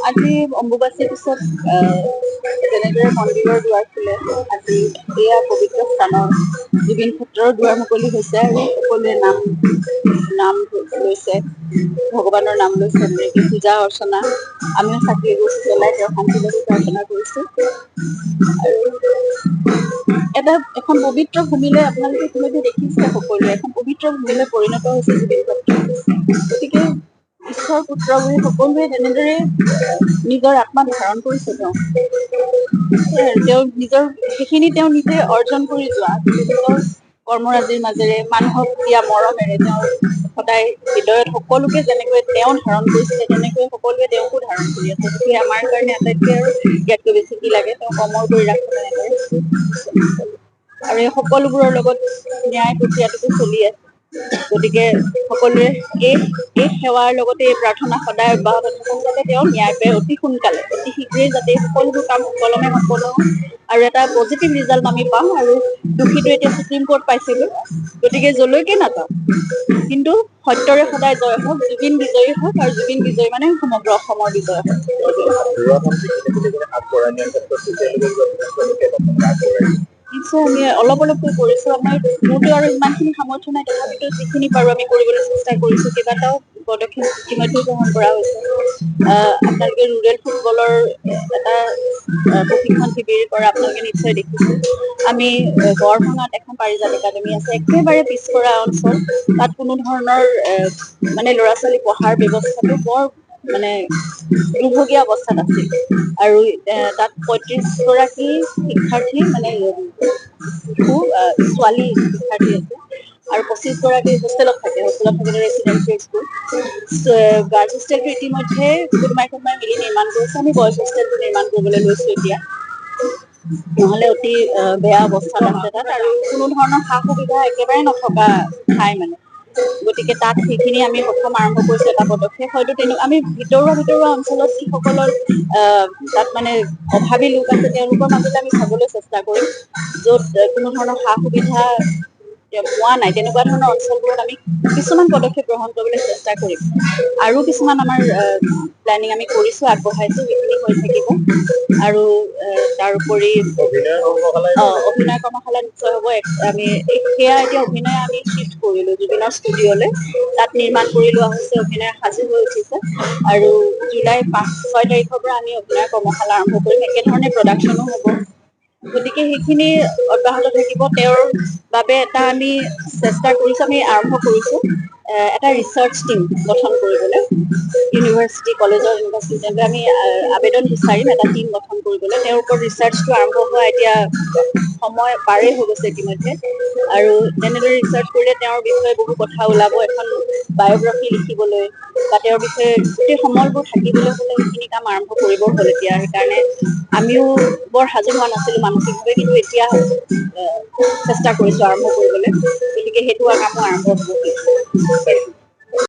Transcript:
আজি অম্বুবাচীৰ পিছত যেনেদৰে মন্দিৰৰ দুৱাৰ খোলে, আজি এয়া পবিত্ৰ স্থানৰ জুবিন ক্ষেত্ৰৰ দুৱাৰ মুকলি হৈছে আৰু সকলোৱে নাম লৈছে, ভগৱানৰ নাম লৈছে, এনেকৈ পূজা অৰ্চনা, আমিও চাকি এগছি জ্বলাই তেওঁ শান্তিলৈ প্ৰাৰ্থনা কৰিছো। আৰু এখন পবিত্ৰ ভূমিলৈ আপোনালোকে ইতিমধ্যে দেখিছে সকলোৱে, এখন পবিত্ৰ ভূমিলৈ পৰিণত হৈছে জুবিন ক্ষেত্ৰ। গতিকে ঈশ্বৰৰ পুত্ৰ বুলি সকলোৱে তেনেদৰে নিজৰ আত্মাত ধাৰণ কৰিছে তেওঁ নিজৰ সেইখিনি তেওঁ নিজে অৰ্জন কৰি যোৱা কৰ্মৰাজিৰ মাজেৰে মানুহক দিয়া মৰমেৰে তেওঁ সদায় হৃদয়ত সকলোকে যেনেকৈ তেওঁ ধাৰণ কৰিছিলে তেনেকৈ সকলোৱে তেওঁকো ধাৰণ কৰি আছে। গতিকে আমাৰ কাৰণে আটাইতকৈ আৰু ইয়াতকৈ বেছি কি লাগে, তেওঁ অমৰ কৰি ৰাখে তেনেদৰে আৰু এই সকলোবোৰৰ লগত ন্যায় প্ৰক্ৰিয়াটোতো চলি আছে। গতিকে সকলোৱে এই সেৱাৰ লগতে এই প্ৰাৰ্থনা সদায় অব্যাহত থাকক যাতে তেওঁ ন্যায় পায় অতি সোনকালে, অতি শীঘ্ৰেই যাতে সকলোবোৰ কাম সুকলমে সম্পন্ন আৰু এটা পজিটিভ ৰিজাল্ট আমি পাম। আৰু দোষীটো এতিয়া সুপ্ৰিম কোৰ্ট পাইছেগৈ, গতিকে যলৈকে নাযাওক কিন্তু সত্যৰে সদায় জয় হওক, জুবিন বিজয়ী হওক, আৰু জুবিন বিজয়ী মানে সমগ্ৰ অসমৰ বিজয় হওক। নিশ্চয় আমি অলপ অলপকৈ কৰিছো। মোৰতো আৰু ইমানখিনি সামৰ্থ্য নাই, তথাপিতো যিখিনি পাৰো আমি কৰিবলৈ চেষ্টা কৰিছো। কেইবাটাও পদক্ষেপ ইতিমধ্যে গ্ৰহণ কৰা হৈছে। আপোনালোকে ৰুৰেল ফুটবলৰ এটা প্ৰশিক্ষণ শিবিৰ কৰা আপোনালোকে নিশ্চয় দেখিছে। আমি গড়ভঙাত এখন পাৰিজাত একাডেমি আছে, একেবাৰে পিছপৰা অঞ্চল, তাত কোনো ধৰণৰ মানে ল'ৰা ছোৱালী পঢ়াৰ ব্যৱস্থাটো বৰ মানে দুৰ্ভগীয়া অৱস্থাত আছিল। আৰু তাত ৩৫গৰাকী শিক্ষাৰ্থী মানে ছোৱালী শিক্ষাৰ্থী আছে আৰু ২৫গৰাকী হোষ্টেলত থাকে ৰেচিডেঞ্চিয়েল স্কুল। গাৰ্লছ হোষ্টেলটো ইতিমধ্যে কোনোবাই মিলি নিৰ্মাণ কৰিছে, আমি বয়জ হোষ্টেলটো নিৰ্মাণ কৰিবলৈ লৈছো এতিয়া। নহলে অতি বেয়া অৱস্থাত আছে তাত, আৰু কোনো ধৰণৰ সা সুবিধা একেবাৰে নথকা ঠাই মানে। গতিকে তাত সেইখিনি আমি প্ৰথম আৰম্ভ কৰিছো এটা পদক্ষেপ। হয়তো আমি ভিতৰুৱা অঞ্চলত যিসকলৰ তাত মানে অভাৱী লোক আছে তেওঁলোকৰ মাজতে আমি চাবলৈ চেষ্টা কৰিম, য'ত কোনো ধৰণৰ সা সুবিধা পোৱা নাই, তেনেকুৱা ধৰণৰ অঞ্চলবোৰত আমি কিছুমান পদক্ষেপ গ্ৰহণ কৰিবলৈ চেষ্টা কৰিম। আৰু কিছুমান আমাৰ প্লেনিং আমি কৰিছো, আগবঢ়াইছো, সেইখিনি হৈ থাকিব। আৰু তাৰোপৰি অভিনয় কৰ্মশালা নিশ্চয় হ'ব। আমি সেয়া এতিয়া অভিনয় আমি শিফ্ট কৰিলো জুবিনৰ ষ্টুডিঅ'লৈ, তাত নিৰ্মাণ কৰি লোৱা হৈছে, অভিনয় সাজু হৈ উঠিছে। আৰু জুলাই ৫-৬ তাৰিখৰ পৰা আমি অভিনয় কৰ্মশালা আৰম্ভ কৰিম, একেধৰণে প্ৰডাকশ্যনো হ'ব। গতিকে সেইখিনি অব্যাহত থাকিব। তেওঁৰ বাবে এটা আমি চেষ্টা কৰিছো, আমি আৰম্ভ কৰিছো এটা ৰিচাৰ্চ টিম গঠন কৰিবলৈ। ইউনিভাৰ্চিটি কলেজৰ ইউনিভাৰ্চিটি আমি আবেদন বিচাৰিম এটা টিম গঠন কৰিবলৈ। তেওঁৰ ওপৰত ৰিচাৰ্চটো আৰম্ভ হোৱা এতিয়া সময় পাৰেই হৈ গৈছে ইতিমধ্যে। আৰু তেনেদৰে ৰিচাৰ্চ কৰিলে তেওঁৰ বিষয়ে বহু কথা ওলাব। এখন বায়'গ্ৰাফি লিখিবলৈ বা তেওঁৰ বিষয়ে গোটেই সমলবোৰ থাকিবলৈ হ'লে সেইখিনি কাম আৰম্ভ কৰিব হ'ল এতিয়া। সেইকাৰণে আমিও বৰ সাজু হোৱা নাছিলো মানসিকভাৱে, কিন্তু এতিয়া চেষ্টা কৰিছো আৰম্ভ কৰিবলৈ। গতিকে সেইটো কামো আৰম্ভ হ'ব।